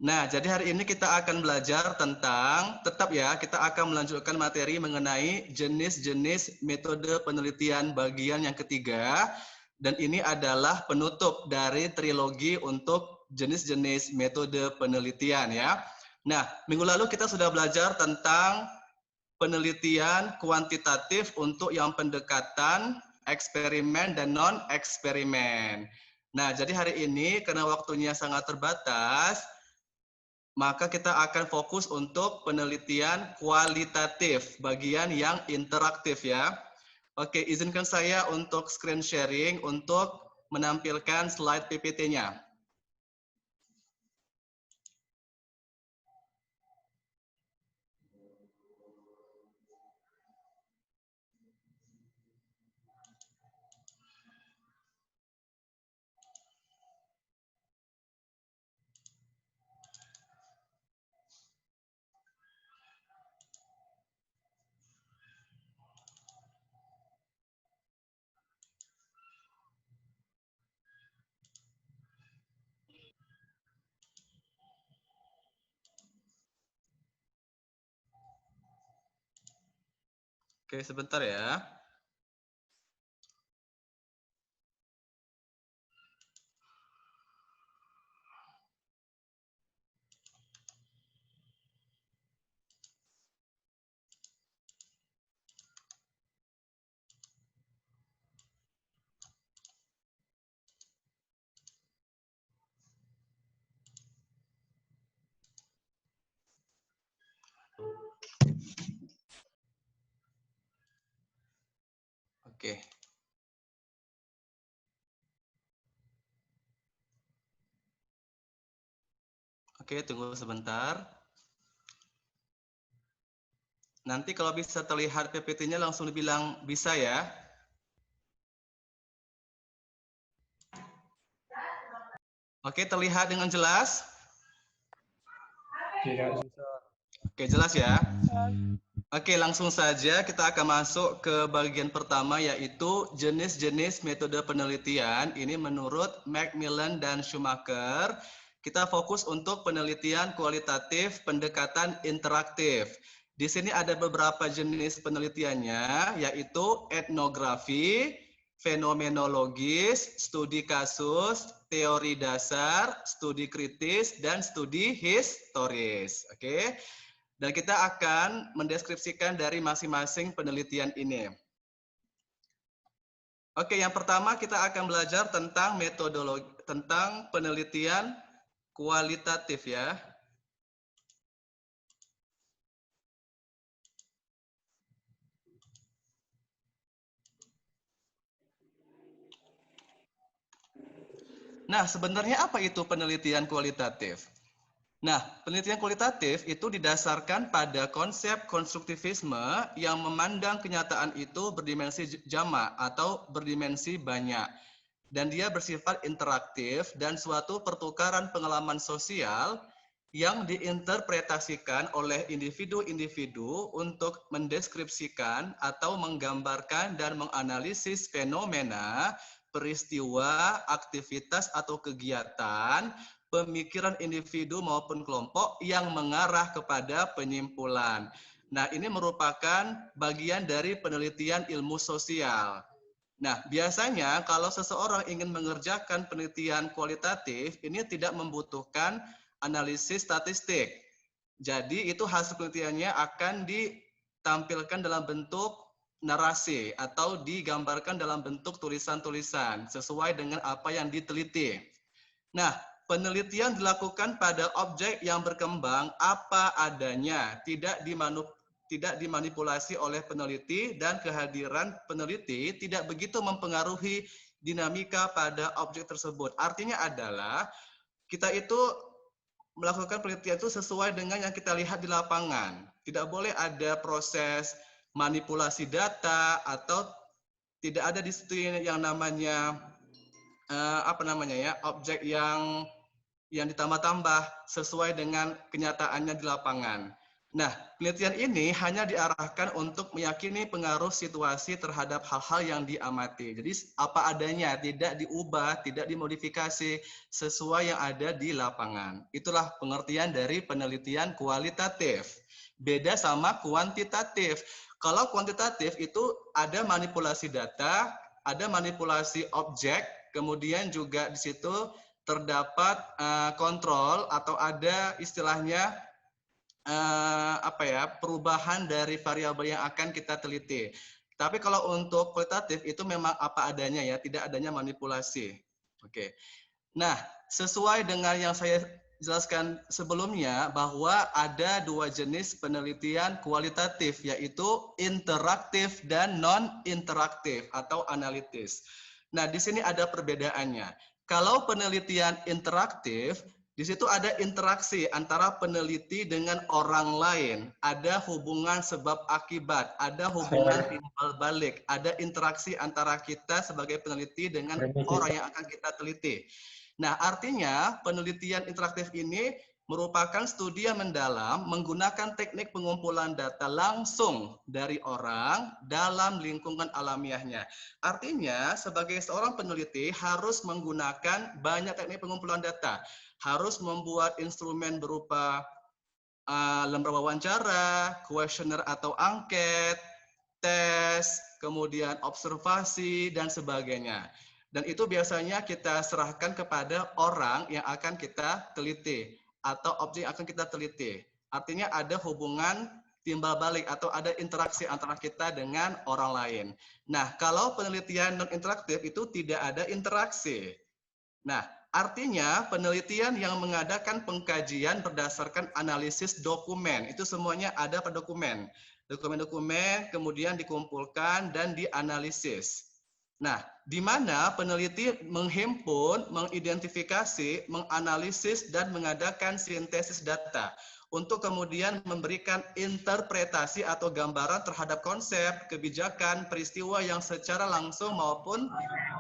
Nah, jadi hari ini kita akan belajar tentang, tetap ya, kita akan melanjutkan materi mengenai jenis-jenis metode penelitian bagian yang ketiga. Dan ini adalah penutup dari trilogi untuk jenis-jenis metode penelitian ya. Nah, minggu lalu kita sudah belajar tentang penelitian kuantitatif untuk yang pendekatan eksperimen dan non-eksperimen. Nah, jadi hari ini karena waktunya sangat terbatas, maka kita akan fokus untuk penelitian kualitatif, bagian yang interaktif ya. Oke, izinkan saya untuk screen sharing untuk menampilkan slide PPT-nya. Oke, sebentar ya. Oke. Oke, tunggu sebentar. Nanti kalau bisa terlihat PPT-nya langsung dibilang bisa ya. Oke, terlihat dengan jelas? Oke, jelas ya. Oke, langsung saja kita akan masuk ke bagian pertama yaitu jenis-jenis metode penelitian. Ini menurut Macmillan dan Schumacher. Kita fokus untuk penelitian kualitatif pendekatan interaktif. Di sini ada beberapa jenis penelitiannya yaitu etnografi, fenomenologis, studi kasus, teori dasar, studi kritis, dan studi historis. Oke. Dan kita akan mendeskripsikan dari masing-masing penelitian ini. Oke, yang pertama kita akan belajar tentang metodologi, tentang penelitian kualitatif ya. Nah, sebenarnya apa itu penelitian kualitatif? Nah, penelitian kualitatif itu didasarkan pada konsep konstruktivisme yang memandang kenyataan itu berdimensi jamak atau berdimensi banyak. Dan dia bersifat interaktif dan suatu pertukaran pengalaman sosial yang diinterpretasikan oleh individu-individu untuk mendeskripsikan atau menggambarkan dan menganalisis fenomena, peristiwa, aktivitas atau kegiatan, pemikiran individu maupun kelompok yang mengarah kepada penyimpulan. Nah, ini merupakan bagian dari penelitian ilmu sosial. Nah, biasanya kalau seseorang ingin mengerjakan penelitian kualitatif, ini tidak membutuhkan analisis statistik. Jadi, itu hasil penelitiannya akan ditampilkan dalam bentuk narasi atau digambarkan dalam bentuk tulisan-tulisan sesuai dengan apa yang diteliti. Nah, penelitian dilakukan pada objek yang berkembang apa adanya, tidak dimanipulasi oleh peneliti, dan kehadiran peneliti tidak begitu mempengaruhi dinamika pada objek tersebut. Artinya adalah kita itu melakukan penelitian itu sesuai dengan yang kita lihat di lapangan. Tidak boleh ada proses manipulasi data atau tidak ada di situ yang namanya objek yang ditambah-tambah sesuai dengan kenyataannya di lapangan. Nah, penelitian ini hanya diarahkan untuk meyakini pengaruh situasi terhadap hal-hal yang diamati. Jadi apa adanya, tidak diubah, tidak dimodifikasi, sesuai yang ada di lapangan. Itulah pengertian dari penelitian kualitatif. Beda sama kuantitatif. Kalau kuantitatif itu ada manipulasi data, ada manipulasi objek, kemudian juga di situ terdapat kontrol atau ada istilahnya perubahan dari variabel yang akan kita teliti. Tapi kalau untuk kualitatif itu memang apa adanya ya, tidak adanya manipulasi. Oke. Nah, sesuai dengan yang saya jelaskan sebelumnya bahwa ada dua jenis penelitian kualitatif, yaitu interaktif dan non-interaktif atau analitis. Nah, di sini ada perbedaannya. Kalau penelitian interaktif, di situ ada interaksi antara peneliti dengan orang lain, ada hubungan sebab akibat, ada hubungan timbal balik, ada interaksi antara kita sebagai peneliti dengan orang yang akan kita teliti. Nah, artinya penelitian interaktif ini merupakan studi yang mendalam menggunakan teknik pengumpulan data langsung dari orang dalam lingkungan alamiahnya. Artinya, sebagai seorang peneliti harus menggunakan banyak teknik pengumpulan data, harus membuat instrumen berupa lembar wawancara, kuesioner atau angket, tes, kemudian observasi, dan sebagainya. Dan itu biasanya kita serahkan kepada orang yang akan kita teliti atau objek yang akan kita teliti. Artinya ada hubungan timbal balik atau ada interaksi antara kita dengan orang lain. Nah, kalau penelitian non-interaktif itu tidak ada interaksi. Nah, artinya penelitian yang mengadakan pengkajian berdasarkan analisis dokumen, itu semuanya ada pada dokumen. Dokumen-dokumen kemudian dikumpulkan dan dianalisis. Nah, di mana peneliti menghimpun, mengidentifikasi, menganalisis, dan mengadakan sintesis data untuk kemudian memberikan interpretasi atau gambaran terhadap konsep, kebijakan, peristiwa yang secara langsung maupun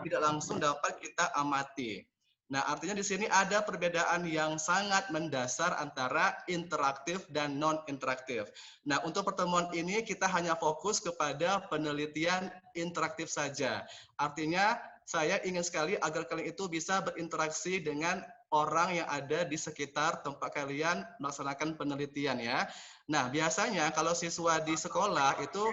tidak langsung dapat kita amati. Nah, artinya di sini ada perbedaan yang sangat mendasar antara interaktif dan non-interaktif. Nah, untuk pertemuan ini kita hanya fokus kepada penelitian interaktif saja. Artinya, saya ingin sekali agar kalian itu bisa berinteraksi dengan orang yang ada di sekitar tempat kalian melaksanakan penelitian ya. Nah, biasanya kalau siswa di sekolah itu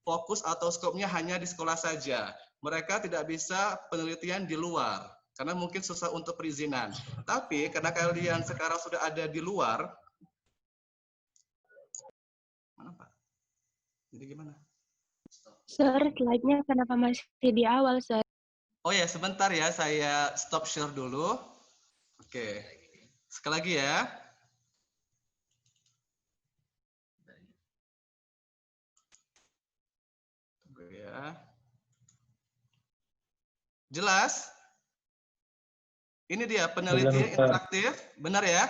fokus atau skopnya hanya di sekolah saja. Mereka tidak bisa penelitian di luar karena mungkin susah untuk perizinan. Tapi karena kalian sekarang sudah ada di luar, mana Pak? Jadi gimana? Sir, slide-nya kenapa masih di awal, Sir? Oh ya, sebentar ya, saya stop share dulu. Oke, sekali lagi ya. Tunggu ya. Jelas? Ini dia penelitian interaktif, benar ya?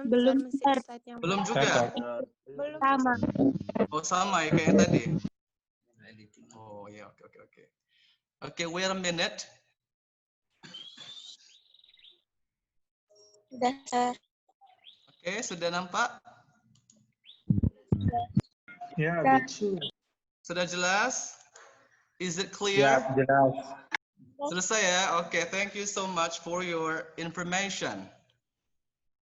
Belum, Sir. Belum juga? Belum. Sama. Oh, sama ya kayak yang tadi? Oh ya, oke. Oke, wait a minute. Sudah, Sir. Oke, sudah nampak? Ya, Sudah jelas? Is it clear? ya, jelas. Selesai ya? Oke, thank you so much for your information.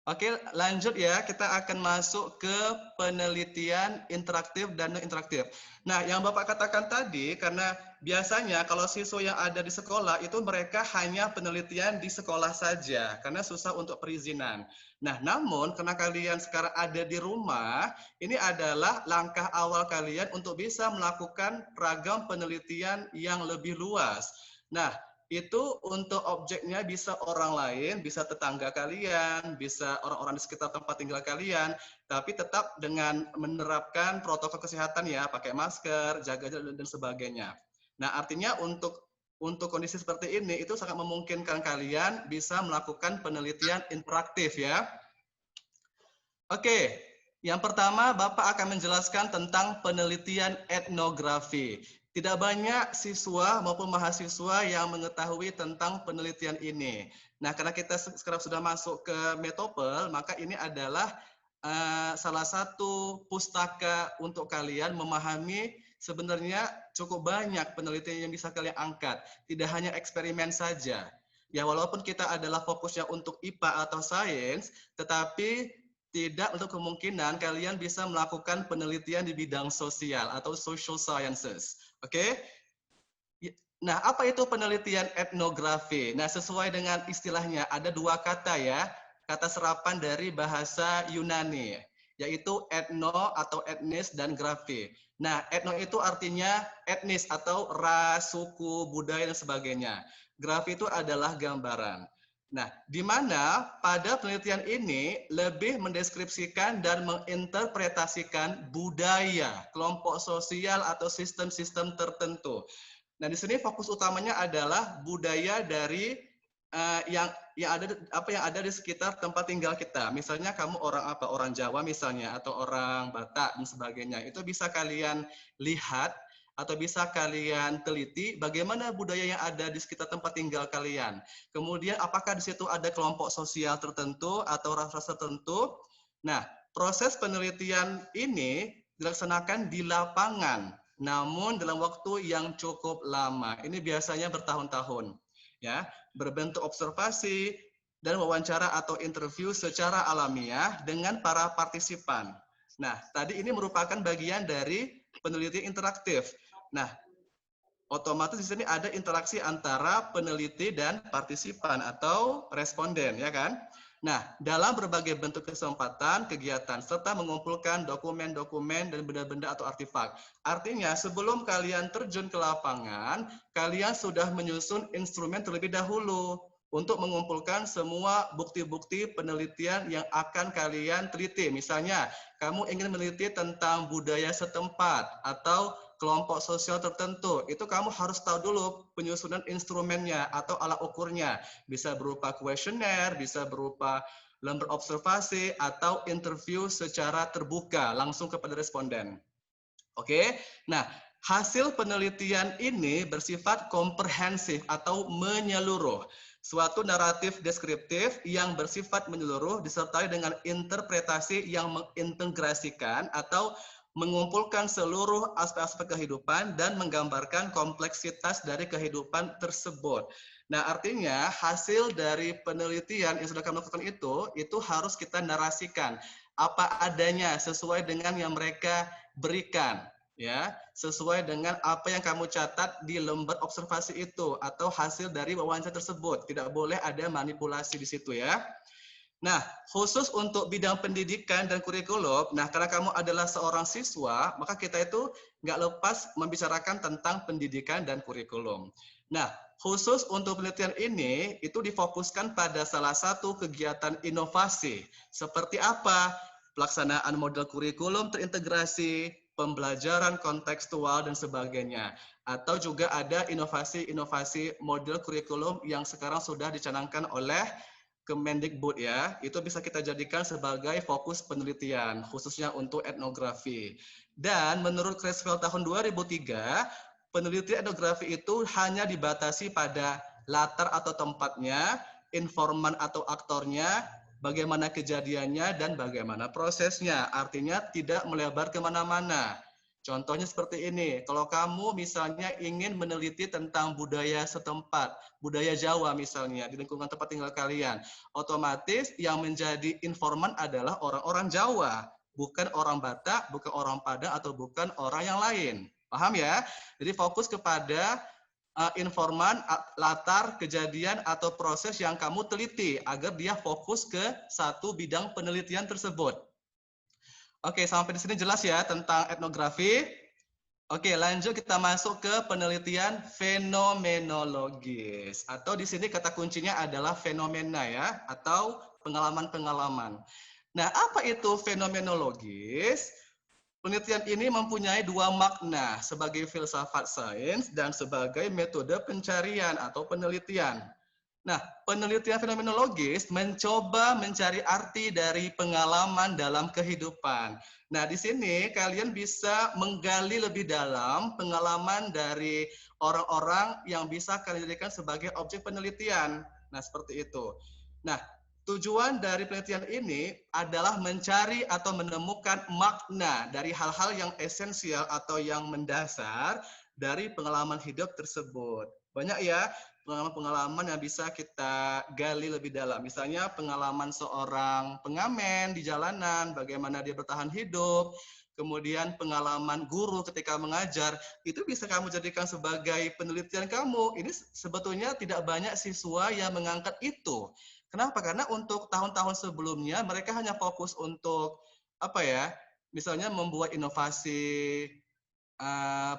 Oke, lanjut ya. Kita akan masuk ke penelitian interaktif dan non-interaktif. Nah, yang Bapak katakan tadi, karena biasanya kalau siswa yang ada di sekolah itu mereka hanya penelitian di sekolah saja, karena susah untuk perizinan. Nah, namun karena kalian sekarang ada di rumah, ini adalah langkah awal kalian untuk bisa melakukan ragam penelitian yang lebih luas. Nah, itu untuk objeknya bisa orang lain, bisa tetangga kalian, bisa orang-orang di sekitar tempat tinggal kalian, tapi tetap dengan menerapkan protokol kesehatan ya, pakai masker, jaga jarak dan sebagainya. Nah, artinya untuk kondisi seperti ini itu sangat memungkinkan kalian bisa melakukan penelitian interaktif ya. Oke, yang pertama Bapak akan menjelaskan tentang penelitian etnografi. Tidak banyak siswa maupun mahasiswa yang mengetahui tentang penelitian ini. Nah, karena kita sekarang sudah masuk ke Metopel, maka ini adalah salah satu pustaka untuk kalian memahami sebenarnya cukup banyak penelitian yang bisa kalian angkat. Tidak hanya eksperimen saja. Ya, walaupun kita adalah fokusnya untuk IPA atau sains, tetapi tidak untuk kemungkinan kalian bisa melakukan penelitian di bidang sosial atau social sciences. Oke? Nah, apa itu penelitian etnografi? Nah, sesuai dengan istilahnya, ada dua kata ya, kata serapan dari bahasa Yunani, yaitu etno atau etnis dan grafi. Nah, etno itu artinya etnis atau ras, suku, budaya, dan sebagainya. Grafi itu adalah gambaran. Nah, di mana pada penelitian ini lebih mendeskripsikan dan menginterpretasikan budaya, kelompok sosial atau sistem-sistem tertentu. Nah, di sini fokus utamanya adalah budaya dari yang ada di sekitar tempat tinggal kita. Misalnya kamu orang apa? Orang Jawa misalnya atau orang Batak dan sebagainya. Itu bisa kalian lihat atau bisa kalian teliti bagaimana budaya yang ada di sekitar tempat tinggal kalian. Kemudian apakah di situ ada kelompok sosial tertentu atau ras-ras tertentu? Nah, proses penelitian ini dilaksanakan di lapangan, namun dalam waktu yang cukup lama. Ini biasanya bertahun-tahun, ya, berbentuk observasi dan wawancara atau interview secara alamiah dengan para partisipan. Nah, tadi ini merupakan bagian dari penelitian interaktif. Nah, otomatis di sini ada interaksi antara peneliti dan partisipan atau responden, ya kan? Nah, dalam berbagai bentuk kesempatan, kegiatan, serta mengumpulkan dokumen-dokumen dan benda-benda atau artefak. Artinya, sebelum kalian terjun ke lapangan, kalian sudah menyusun instrumen terlebih dahulu untuk mengumpulkan semua bukti-bukti penelitian yang akan kalian teliti. Misalnya, kamu ingin meneliti tentang budaya setempat atau kelompok sosial tertentu, itu kamu harus tahu dulu penyusunan instrumennya atau alat ukurnya. Bisa berupa kuesioner, bisa berupa lembar observasi, atau interview secara terbuka langsung kepada responden. Oke, nah hasil penelitian ini bersifat komprehensif atau menyeluruh. Suatu naratif deskriptif yang bersifat menyeluruh disertai dengan interpretasi yang mengintegrasikan atau mengumpulkan seluruh aspek-aspek kehidupan dan menggambarkan kompleksitas dari kehidupan tersebut. Nah, artinya hasil dari penelitian yang sudah kami lakukan itu harus kita narasikan apa adanya sesuai dengan yang mereka berikan, ya, sesuai dengan apa yang kamu catat di lembar observasi itu atau hasil dari wawancara tersebut. Tidak boleh ada manipulasi di situ, ya. Nah, khusus untuk bidang pendidikan dan kurikulum, nah karena kamu adalah seorang siswa, maka kita itu nggak lepas membicarakan tentang pendidikan dan kurikulum. Nah, khusus untuk penelitian ini, itu difokuskan pada salah satu kegiatan inovasi. Seperti apa? Pelaksanaan model kurikulum terintegrasi, pembelajaran kontekstual, dan sebagainya. Atau juga ada inovasi-inovasi model kurikulum yang sekarang sudah dicanangkan oleh Kemendikbud, ya, itu bisa kita jadikan sebagai fokus penelitian, khususnya untuk etnografi. Dan menurut Creswell tahun 2003, penelitian etnografi itu hanya dibatasi pada latar atau tempatnya, informan atau aktornya, bagaimana kejadiannya, dan bagaimana prosesnya. Artinya tidak melebar kemana-mana. Contohnya seperti ini, kalau kamu misalnya ingin meneliti tentang budaya setempat, budaya Jawa misalnya, di lingkungan tempat tinggal kalian, otomatis yang menjadi informan adalah orang-orang Jawa, bukan orang Batak, bukan orang Padang, atau bukan orang yang lain. Paham ya? Jadi fokus kepada informan, latar, kejadian, atau proses yang kamu teliti, agar dia fokus ke satu bidang penelitian tersebut. Oke, sampai di sini jelas ya tentang etnografi. Oke, lanjut kita masuk ke penelitian fenomenologis. Atau di sini kata kuncinya adalah fenomena, ya, atau pengalaman-pengalaman. Nah, apa itu fenomenologis? Penelitian ini mempunyai dua makna, sebagai filsafat sains dan sebagai metode pencarian atau penelitian. Nah, penelitian fenomenologis mencoba mencari arti dari pengalaman dalam kehidupan. Nah, di sini kalian bisa menggali lebih dalam pengalaman dari orang-orang yang bisa kalian jadikan sebagai objek penelitian. Nah, seperti itu. Nah, tujuan dari penelitian ini adalah mencari atau menemukan makna dari hal-hal yang esensial atau yang mendasar dari pengalaman hidup tersebut. Banyak ya pengalaman-pengalaman yang bisa kita gali lebih dalam. Misalnya pengalaman seorang pengamen di jalanan, bagaimana dia bertahan hidup, kemudian pengalaman guru ketika mengajar, itu bisa kamu jadikan sebagai penelitian kamu. Ini sebetulnya tidak banyak siswa yang mengangkat itu. Kenapa? Karena untuk tahun-tahun sebelumnya mereka hanya fokus untuk apa ya? Misalnya membuat inovasi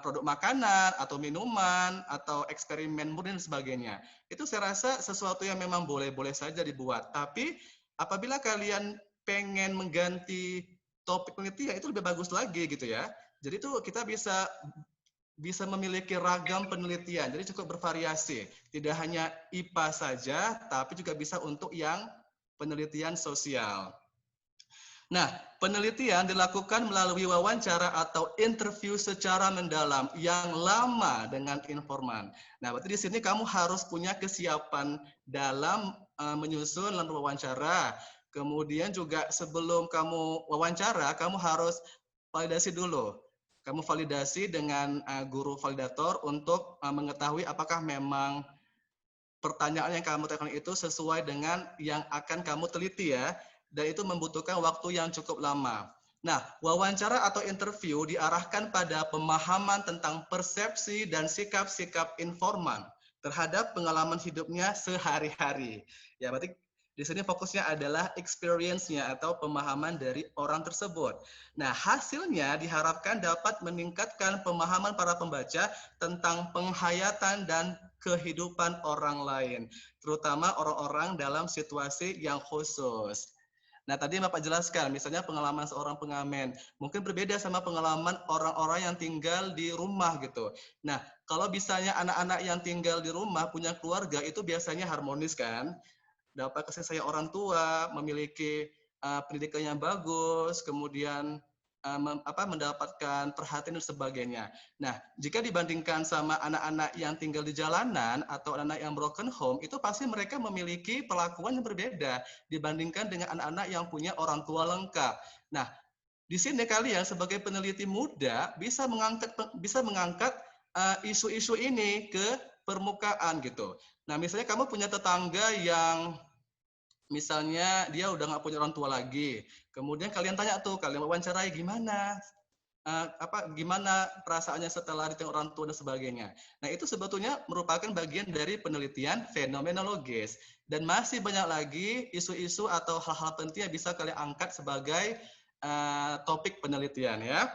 produk makanan atau minuman atau eksperimen murni dan sebagainya. Itu saya rasa sesuatu yang memang boleh-boleh saja dibuat. Tapi apabila kalian pengen mengganti topik penelitian itu lebih bagus lagi gitu ya. Jadi itu kita bisa memiliki ragam penelitian. Jadi cukup bervariasi. Tidak hanya IPA saja, tapi juga bisa untuk yang penelitian sosial. Nah, penelitian dilakukan melalui wawancara atau interview secara mendalam yang lama dengan informan. Nah, berarti di sini kamu harus punya kesiapan dalam menyusun lembar wawancara. Kemudian juga sebelum kamu wawancara, kamu harus validasi dulu. Kamu validasi dengan guru validator untuk mengetahui apakah memang pertanyaan yang kamu tanyakan itu sesuai dengan yang akan kamu teliti ya, dan itu membutuhkan waktu yang cukup lama. Nah, wawancara atau interview diarahkan pada pemahaman tentang persepsi dan sikap-sikap informan terhadap pengalaman hidupnya sehari-hari. Ya, berarti di sini fokusnya adalah experience-nya atau pemahaman dari orang tersebut. Nah, hasilnya diharapkan dapat meningkatkan pemahaman para pembaca tentang penghayatan dan kehidupan orang lain, terutama orang-orang dalam situasi yang khusus. Nah, tadi Bapak jelaskan, misalnya pengalaman seorang pengamen, mungkin berbeda sama pengalaman orang-orang yang tinggal di rumah gitu. Nah, kalau misalnya anak-anak yang tinggal di rumah punya keluarga, itu biasanya harmonis kan? Dapat kasih sayang orang tua, memiliki pendidikan yang bagus, kemudian mendapatkan perhatian dan sebagainya. Nah, jika dibandingkan sama anak-anak yang tinggal di jalanan atau anak-anak yang broken home, itu pasti mereka memiliki perlakuan yang berbeda dibandingkan dengan anak-anak yang punya orang tua lengkap. Nah, di sini kalian sebagai peneliti muda bisa mengangkat isu-isu ini ke permukaan gitu. Nah, misalnya kamu punya tetangga yang misalnya dia udah nggak punya orang tua lagi, kemudian kalian tanya tuh, kalian wawancarai gimana, gimana perasaannya setelah ditengok orang tua dan sebagainya. Nah, itu sebetulnya merupakan bagian dari penelitian fenomenologis dan masih banyak lagi isu-isu atau hal-hal penting yang bisa kalian angkat sebagai topik penelitian ya.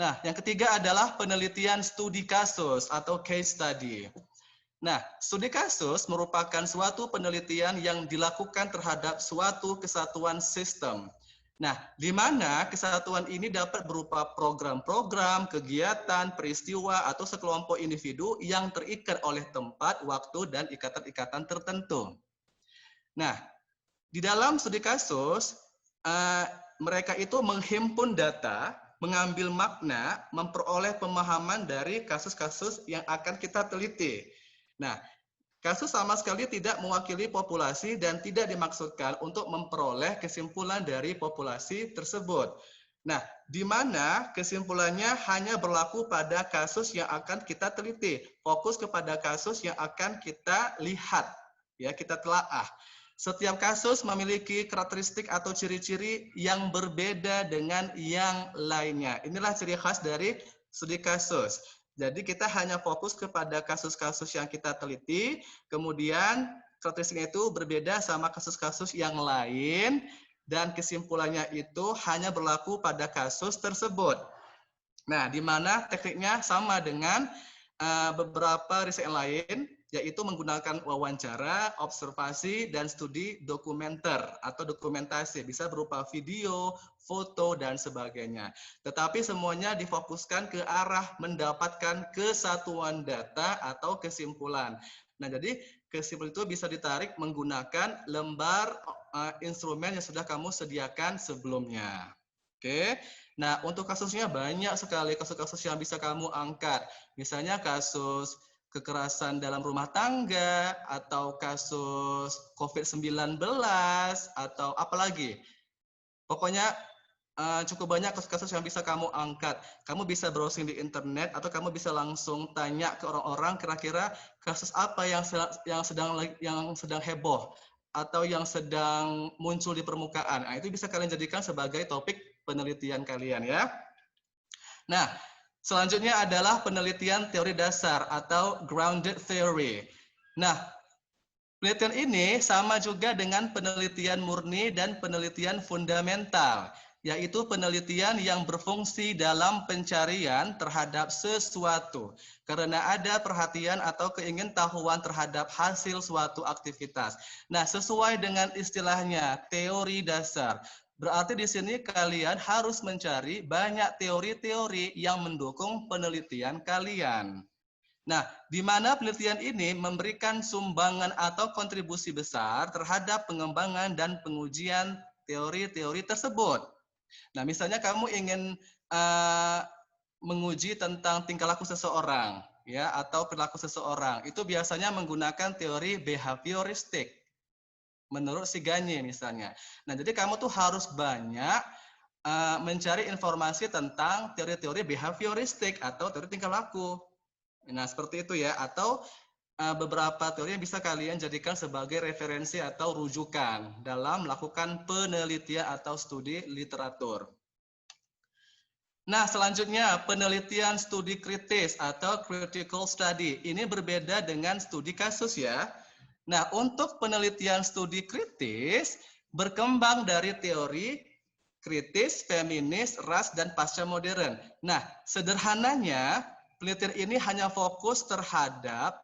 Nah, yang ketiga adalah penelitian studi kasus atau case study. Nah, studi kasus merupakan suatu penelitian yang dilakukan terhadap suatu kesatuan sistem. Nah, di mana kesatuan ini dapat berupa program-program, kegiatan, peristiwa, atau sekelompok individu yang terikat oleh tempat, waktu, dan ikatan-ikatan tertentu. Nah, di dalam studi kasus, mereka itu menghimpun data, mengambil makna, memperoleh pemahaman dari kasus-kasus yang akan kita teliti. Nah, kasus sama sekali tidak mewakili populasi dan tidak dimaksudkan untuk memperoleh kesimpulan dari populasi tersebut. Nah, di mana kesimpulannya hanya berlaku pada kasus yang akan kita teliti, fokus kepada kasus yang akan kita lihat, ya kita telaah. Setiap kasus memiliki karakteristik atau ciri-ciri yang berbeda dengan yang lainnya. Inilah ciri khas dari studi kasus. Jadi kita hanya fokus kepada kasus-kasus yang kita teliti, kemudian karakteristiknya itu berbeda sama kasus-kasus yang lain, dan kesimpulannya itu hanya berlaku pada kasus tersebut. Nah, di mana tekniknya sama dengan beberapa riset yang lain, yaitu menggunakan wawancara, observasi, dan studi dokumenter atau dokumentasi. Bisa berupa video, foto, dan sebagainya. Tetapi semuanya difokuskan ke arah mendapatkan kesatuan data atau kesimpulan. Nah, jadi kesimpulan itu bisa ditarik menggunakan lembar instrumen yang sudah kamu sediakan sebelumnya. Oke. Nah, untuk kasusnya banyak sekali kasus-kasus yang bisa kamu angkat. Misalnya kasus kekerasan dalam rumah tangga, atau kasus COVID-19, atau apalagi. Pokoknya cukup banyak kasus-kasus yang bisa kamu angkat. Kamu bisa browsing di internet atau kamu bisa langsung tanya ke orang-orang kira-kira kasus apa yang sedang heboh atau yang sedang muncul di permukaan. Nah, itu bisa kalian jadikan sebagai topik penelitian kalian ya. Nah, selanjutnya adalah penelitian teori dasar atau grounded theory. Nah, penelitian ini sama juga dengan penelitian murni dan penelitian fundamental, yaitu penelitian yang berfungsi dalam pencarian terhadap sesuatu karena ada perhatian atau keingintahuan terhadap hasil suatu aktivitas. Nah, sesuai dengan istilahnya teori dasar, berarti di sini kalian harus mencari banyak teori-teori yang mendukung penelitian kalian. Nah, di mana penelitian ini memberikan sumbangan atau kontribusi besar terhadap pengembangan dan pengujian teori-teori tersebut. Nah, misalnya kamu ingin menguji tentang tingkah laku seseorang, ya, atau perilaku seseorang, itu biasanya menggunakan teori behavioristik, menurut si Gagne misalnya. Nah, jadi kamu tuh harus banyak mencari informasi tentang teori-teori behavioristik atau teori tingkah laku. Nah, seperti itu ya. Atau beberapa teori yang bisa kalian jadikan sebagai referensi atau rujukan dalam melakukan penelitian atau studi literatur. Nah, selanjutnya penelitian studi kritis atau critical study. Ini berbeda dengan studi kasus ya. Nah, untuk penelitian studi kritis berkembang dari teori kritis, feminis, ras, dan pasca modern. Nah, sederhananya penelitian ini hanya fokus terhadap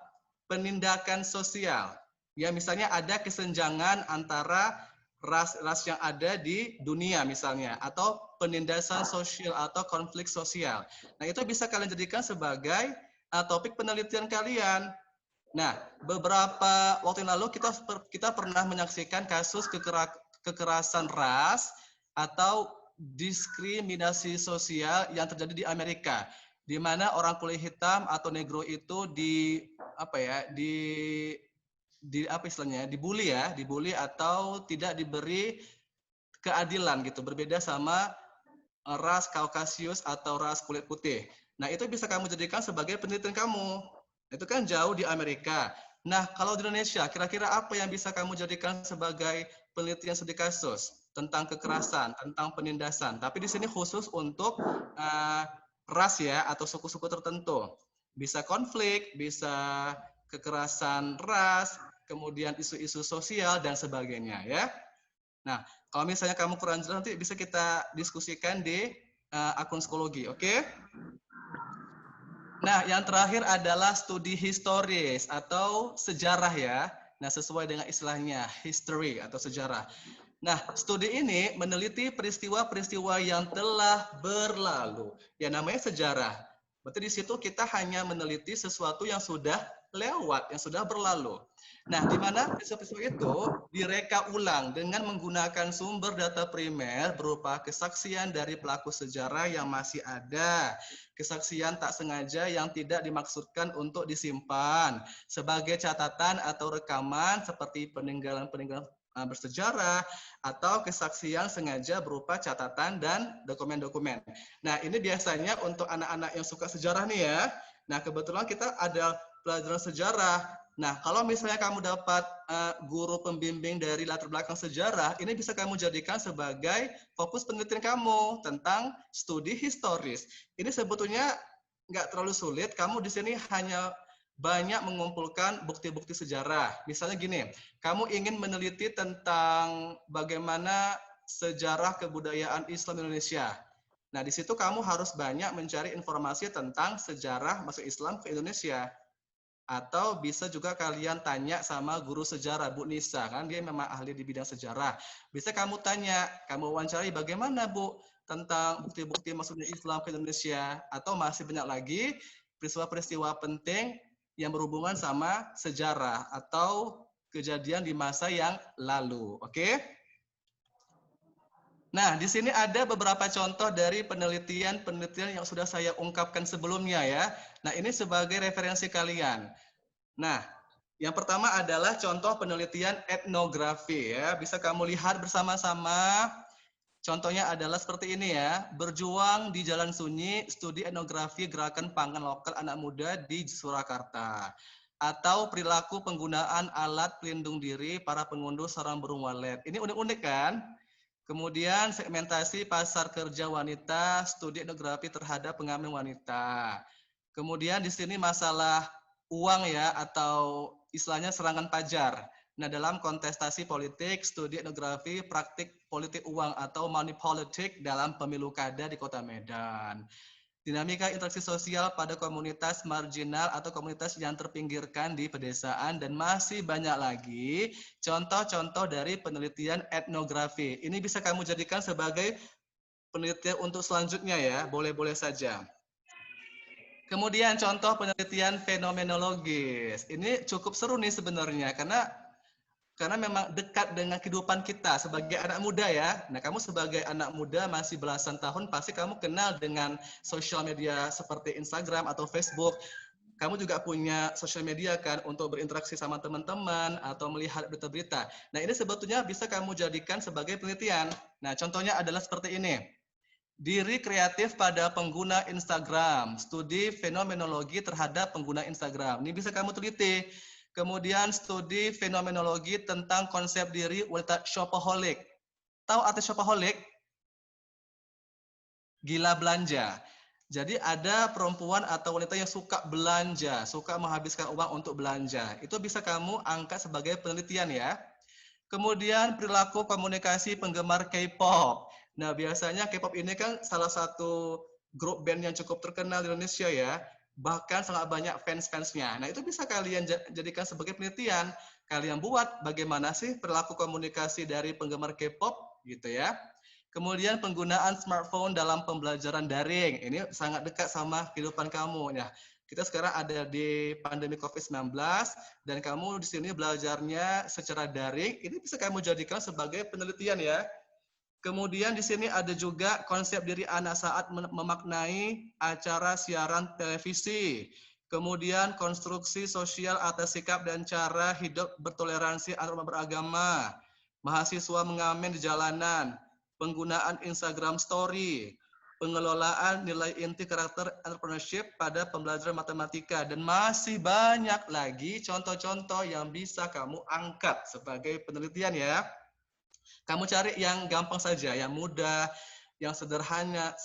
penindakan sosial. Ya, misalnya ada kesenjangan antara ras-ras yang ada di dunia misalnya, atau penindasan sosial atau konflik sosial. Nah, itu bisa kalian jadikan sebagai topik penelitian kalian. Nah, beberapa waktu yang lalu kita pernah menyaksikan kasus kekerasan ras atau diskriminasi sosial yang terjadi di Amerika, di mana orang kulit hitam atau negro itu dibully atau tidak diberi keadilan gitu, berbeda sama ras Kaukasius atau ras kulit putih. Nah, itu bisa kamu jadikan sebagai penelitian kamu. Itu kan jauh di Amerika. Nah, kalau di Indonesia, kira-kira apa yang bisa kamu jadikan sebagai penelitian studi kasus tentang kekerasan, tentang penindasan? Tapi di sini khusus untuk ras ya, atau suku-suku tertentu. Bisa konflik, bisa kekerasan ras, kemudian isu-isu sosial, dan sebagainya ya. Nah, kalau misalnya kamu kurang jelas, nanti bisa kita diskusikan di akun psikologi, oke? Nah, yang terakhir adalah studi historis atau sejarah ya. Nah, sesuai dengan istilahnya, history atau sejarah. Nah, studi ini meneliti peristiwa-peristiwa yang telah berlalu. Ya, namanya sejarah. Berarti di situ kita hanya meneliti sesuatu yang sudah lewat, yang sudah berlalu. Nah, di mana peristiwa-peristiwa itu direka ulang dengan menggunakan sumber data primer berupa kesaksian dari pelaku sejarah yang masih ada, kesaksian tak sengaja yang tidak dimaksudkan untuk disimpan sebagai catatan atau rekaman seperti peninggalan-peninggalan bersejarah atau kesaksian sengaja berupa catatan dan dokumen-dokumen. Nah, ini biasanya untuk anak-anak yang suka sejarah nih ya. Nah, kebetulan kita ada pelajaran sejarah. Nah, kalau misalnya kamu dapat guru pembimbing dari latar belakang sejarah, ini bisa kamu jadikan sebagai fokus penelitian kamu tentang studi historis. Ini sebetulnya nggak terlalu sulit. Kamu di sini hanya banyak mengumpulkan bukti-bukti sejarah. Misalnya gini, kamu ingin meneliti tentang bagaimana sejarah kebudayaan Islam Indonesia. Nah, di situ kamu harus banyak mencari informasi tentang sejarah masuk Islam ke Indonesia. Atau bisa juga kalian tanya sama guru sejarah, Bu Nisa, kan dia memang ahli di bidang sejarah. Bisa kamu tanya, kamu wawancari bagaimana Bu tentang bukti-bukti masuknya Islam ke Indonesia. Atau masih banyak lagi peristiwa-peristiwa penting yang berhubungan sama sejarah atau kejadian di masa yang lalu. Oke? Nah, di sini ada beberapa contoh dari penelitian-penelitian yang sudah saya ungkapkan sebelumnya ya. Nah, ini sebagai referensi kalian. Nah, yang pertama adalah contoh penelitian etnografi ya. Bisa kamu lihat bersama-sama. Contohnya adalah seperti ini ya. Berjuang di Jalan Sunyi, studi etnografi gerakan pangan lokal anak muda di Surakarta. Atau perilaku penggunaan alat pelindung diri para pengunduh sarang burung walet. Ini unik-unik kan? Kemudian segmentasi pasar kerja wanita, studi etnografi terhadap pengamen wanita. Kemudian di sini masalah uang ya atau istilahnya serangan pajar. Nah, dalam kontestasi politik, studi etnografi, praktik politik uang atau money politik dalam pemilu kada di Kota Medan. Dinamika interaksi sosial pada komunitas marginal atau komunitas yang terpinggirkan di pedesaan dan masih banyak lagi contoh-contoh dari penelitian etnografi. Ini bisa kamu jadikan sebagai penelitian untuk selanjutnya ya, boleh-boleh saja. Kemudian contoh penelitian fenomenologis. Ini cukup seru nih sebenarnya karena memang dekat dengan kehidupan kita sebagai anak muda ya. Nah, kamu sebagai anak muda masih belasan tahun pasti kamu kenal dengan sosial media seperti Instagram atau Facebook. Kamu juga punya sosial media kan untuk berinteraksi sama teman-teman atau melihat berita-berita. Nah, ini sebetulnya bisa kamu jadikan sebagai penelitian. Nah, contohnya adalah seperti ini. Diri kreatif pada pengguna Instagram, studi fenomenologi terhadap pengguna Instagram. Ini bisa kamu teliti. Kemudian studi fenomenologi tentang konsep diri wanita shopaholic. Tahu arti shopaholic? Gila belanja. Jadi ada perempuan atau wanita yang suka belanja, suka menghabiskan uang untuk belanja. Itu bisa kamu angkat sebagai penelitian ya. Kemudian perilaku komunikasi penggemar K-pop. Nah, biasanya K-pop ini kan salah satu grup band yang cukup terkenal di Indonesia ya. Bahkan sangat banyak fans-fansnya. Nah, itu bisa kalian jadikan sebagai penelitian. Kalian buat bagaimana sih perilaku komunikasi dari penggemar K-pop gitu ya. Kemudian penggunaan smartphone dalam pembelajaran daring. Ini sangat dekat sama kehidupan kamu. Nah, kita sekarang ada di pandemi COVID-19 dan kamu di sini belajarnya secara daring. Ini bisa kamu jadikan sebagai penelitian ya. Kemudian di sini ada juga konsep diri anak saat memaknai acara siaran televisi. Kemudian konstruksi sosial atas sikap dan cara hidup bertoleransi antarumat beragama. Mahasiswa mengamen di jalanan. Penggunaan Instagram Story. Pengelolaan nilai inti karakter entrepreneurship pada pembelajaran matematika. Dan masih banyak lagi contoh-contoh yang bisa kamu angkat sebagai penelitian ya. Kamu cari yang gampang saja, yang mudah, yang sederhana,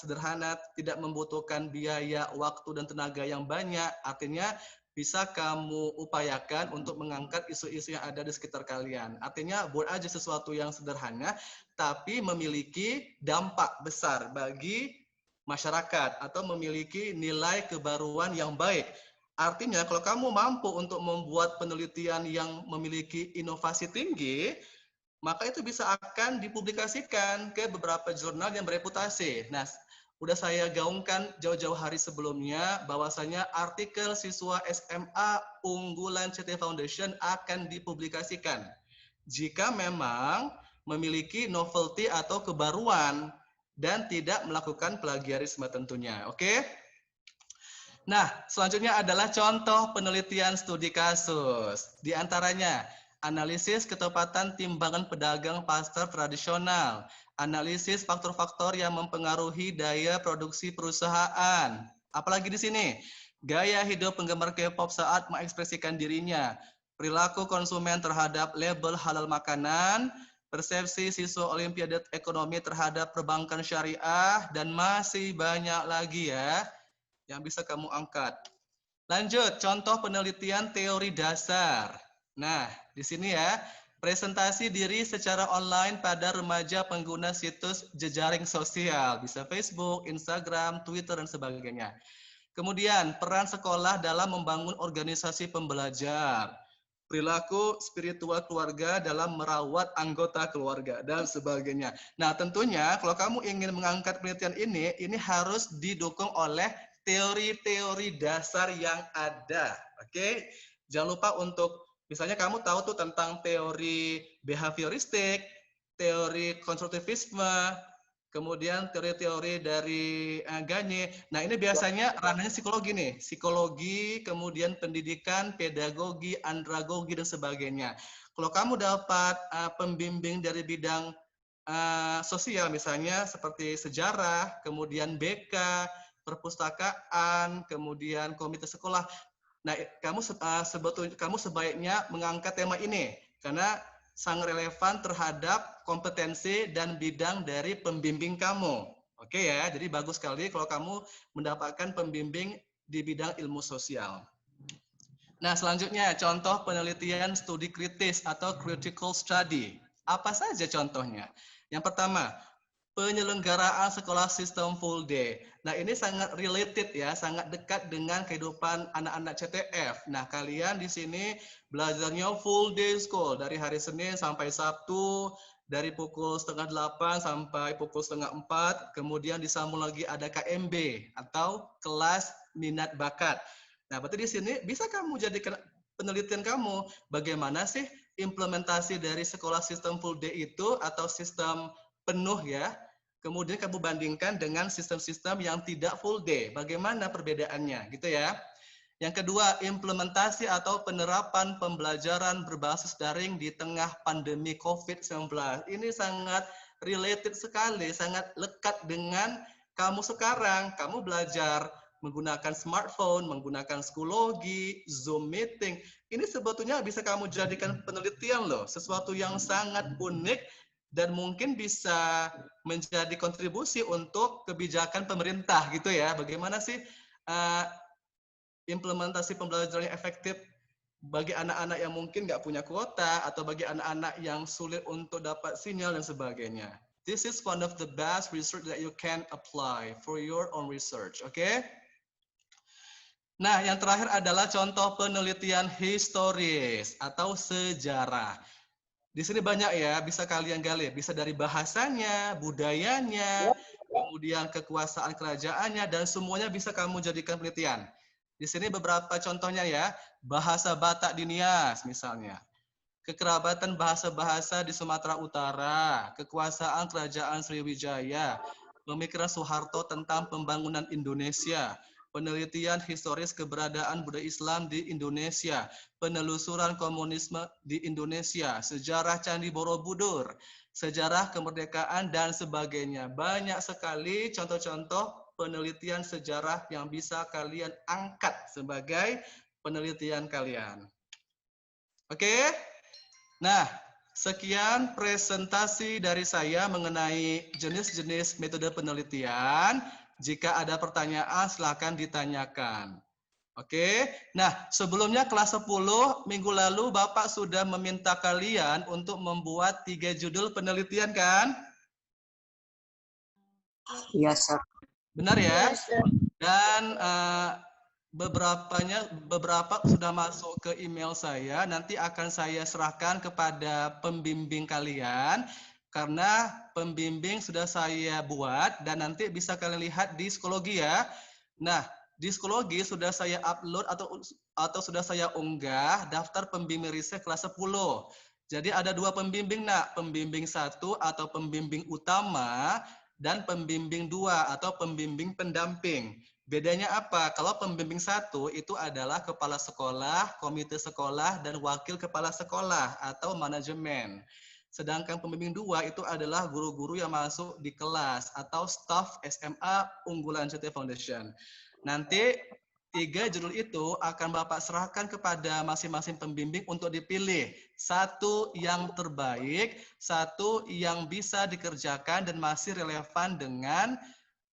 tidak membutuhkan biaya, waktu, dan tenaga yang banyak. Artinya bisa kamu upayakan untuk mengangkat isu-isu yang ada di sekitar kalian. Artinya buat aja sesuatu yang sederhana, tapi memiliki dampak besar bagi masyarakat atau memiliki nilai kebaruan yang baik. Artinya kalau kamu mampu untuk membuat penelitian yang memiliki inovasi tinggi, maka itu bisa akan dipublikasikan ke beberapa jurnal yang bereputasi. Nah, udah saya gaungkan jauh-jauh hari sebelumnya bahwasanya artikel siswa SMA unggulan CT Foundation akan dipublikasikan jika memang memiliki novelty atau kebaruan dan tidak melakukan plagiarisme tentunya. Oke? Nah, selanjutnya adalah contoh penelitian studi kasus. Di antaranya, analisis ketepatan timbangan pedagang pasar tradisional, analisis faktor-faktor yang mempengaruhi daya produksi perusahaan. Apalagi di sini, gaya hidup penggemar K-pop saat mengekspresikan dirinya, perilaku konsumen terhadap label halal makanan, persepsi siswa Olimpiade Ekonomi terhadap perbankan syariah, dan masih banyak lagi ya yang bisa kamu angkat. Lanjut, contoh penelitian teori dasar. Nah, di sini ya, presentasi diri secara online pada remaja pengguna situs jejaring sosial, bisa Facebook, Instagram, Twitter, dan sebagainya. Kemudian, peran sekolah dalam membangun organisasi pembelajar, perilaku spiritual keluarga dalam merawat anggota keluarga, dan sebagainya. Nah, tentunya kalau kamu ingin mengangkat penelitian ini harus didukung oleh teori-teori dasar yang ada. Oke, jangan lupa untuk misalnya kamu tahu tuh tentang teori behavioristik, teori konstruktivisme, kemudian teori-teori dari Gagne. Nah, ini biasanya ranahnya psikologi nih. Psikologi, kemudian pendidikan, pedagogi, andragogi, dan sebagainya. Kalau kamu dapat pembimbing dari bidang sosial, misalnya seperti sejarah, kemudian BK, perpustakaan, kemudian komite sekolah. Nah, kamu sebaiknya mengangkat tema ini karena sangat relevan terhadap kompetensi dan bidang dari pembimbing kamu. Oke ya, jadi bagus sekali kalau kamu mendapatkan pembimbing di bidang ilmu sosial. Nah, selanjutnya contoh penelitian studi kritis atau critical study. Apa saja contohnya? Yang pertama, penyelenggaraan sekolah sistem full day. Nah, ini sangat related ya, sangat dekat dengan kehidupan anak-anak CTF. Nah, kalian di sini belajarnya full day school dari hari Senin sampai Sabtu, dari pukul 7:30 sampai pukul 3:30, kemudian disambung lagi ada KMB atau kelas minat bakat. Nah, berarti di sini bisa kamu jadikan penelitian kamu, bagaimana sih implementasi dari sekolah sistem full day itu atau sistem penuh ya, kemudian kamu bandingkan dengan sistem-sistem yang tidak full day. Bagaimana perbedaannya, gitu ya. Yang kedua, implementasi atau penerapan pembelajaran berbasis daring di tengah pandemi COVID-19. Ini sangat related sekali, sangat lekat dengan kamu sekarang. Kamu belajar menggunakan smartphone, menggunakan Schoology, Zoom meeting. Ini sebetulnya bisa kamu jadikan penelitian loh, sesuatu yang sangat unik dan mungkin bisa menjadi kontribusi untuk kebijakan pemerintah gitu ya. Bagaimana sih implementasi pembelajaran yang efektif bagi anak-anak yang mungkin nggak punya kuota atau bagi anak-anak yang sulit untuk dapat sinyal dan sebagainya. This is one of the best research that you can apply for your own research, okay? Nah, yang terakhir adalah contoh penelitian historis atau sejarah. Di sini banyak ya, bisa kalian gali. Bisa dari bahasanya, budayanya, kemudian kekuasaan kerajaannya, dan semuanya bisa kamu jadikan penelitian. Di sini beberapa contohnya ya, bahasa Batak di Nias misalnya. Kekerabatan bahasa-bahasa di Sumatera Utara, kekuasaan kerajaan Sriwijaya, pemikiran Soeharto tentang pembangunan Indonesia, penelitian historis keberadaan budaya Islam di Indonesia, penelusuran komunisme di Indonesia, sejarah Candi Borobudur, sejarah kemerdekaan, dan sebagainya. Banyak sekali contoh-contoh penelitian sejarah yang bisa kalian angkat sebagai penelitian kalian. Oke? Nah, sekian presentasi dari saya mengenai jenis-jenis metode penelitian. Jika ada pertanyaan, silakan ditanyakan. Oke, nah sebelumnya kelas 10 minggu lalu Bapak sudah meminta kalian untuk membuat 3 judul penelitian kan? Iya, Sir. Benar ya? Dan beberapa sudah masuk ke email saya, nanti akan saya serahkan kepada pembimbing kalian karena pembimbing sudah saya buat dan nanti bisa kalian lihat di Schoology ya. Nah, di Schoology sudah saya upload atau sudah saya unggah daftar pembimbing riset kelas 10. Jadi ada 2 pembimbing, nak, pembimbing 1 atau pembimbing utama dan pembimbing 2 atau pembimbing pendamping. Bedanya apa? Kalau pembimbing 1 itu adalah kepala sekolah, komite sekolah, dan wakil kepala sekolah atau manajemen. Sedangkan pembimbing 2 itu adalah guru-guru yang masuk di kelas atau staff SMA unggulan CT Foundation. Nanti 3 judul itu akan Bapak serahkan kepada masing-masing pembimbing untuk dipilih. 1 yang terbaik, 1 yang bisa dikerjakan dan masih relevan dengan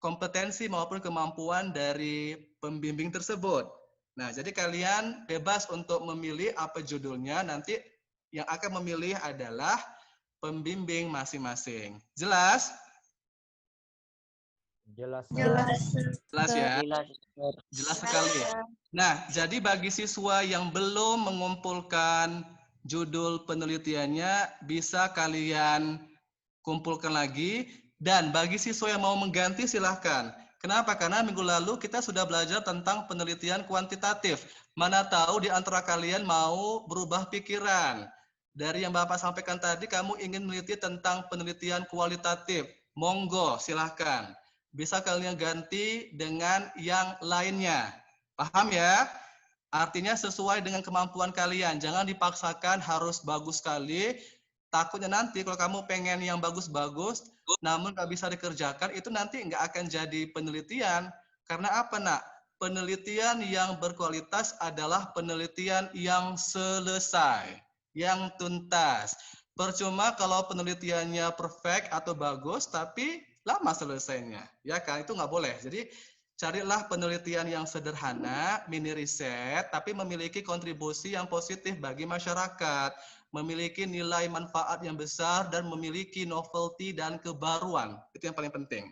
kompetensi maupun kemampuan dari pembimbing tersebut. Nah, jadi kalian bebas untuk memilih apa judulnya, nanti yang akan memilih adalah pembimbing masing-masing. Jelas? Jelas. Jelas ya? Jelas. Jelas sekali. Nah, jadi bagi siswa yang belum mengumpulkan judul penelitiannya, bisa kalian kumpulkan lagi. Dan bagi siswa yang mau mengganti, silahkan. Kenapa? Karena minggu lalu kita sudah belajar tentang penelitian kuantitatif. Mana tahu di antara kalian mau berubah pikiran. Dari yang Bapak sampaikan tadi, kamu ingin meneliti tentang penelitian kualitatif. Monggo, silahkan. Bisa kalian ganti dengan yang lainnya. Paham ya? Artinya sesuai dengan kemampuan kalian. Jangan dipaksakan harus bagus sekali. Takutnya nanti kalau kamu pengen yang bagus-bagus, namun nggak bisa dikerjakan, itu nanti nggak akan jadi penelitian. Karena apa, nak? Penelitian yang berkualitas adalah penelitian yang selesai, yang tuntas. Percuma kalau penelitiannya perfect atau bagus, tapi lama selesainya. Ya kan? Itu nggak boleh. Jadi carilah penelitian yang sederhana, mini riset, tapi memiliki kontribusi yang positif bagi masyarakat, memiliki nilai manfaat yang besar, dan memiliki novelty dan kebaruan. Itu yang paling penting.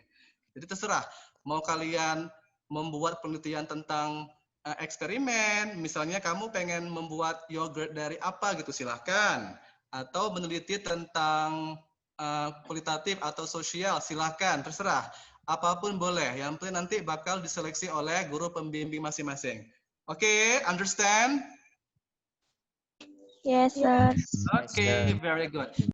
Jadi terserah, mau kalian membuat penelitian tentang eksperimen, misalnya kamu pengen membuat yogurt dari apa gitu, silahkan. Atau meneliti tentang kualitatif atau sosial, silahkan, terserah. Apapun boleh, yang penting nanti bakal diseleksi oleh guru pembimbing masing-masing. Oke, understand? Yes, sir. Okay, very good.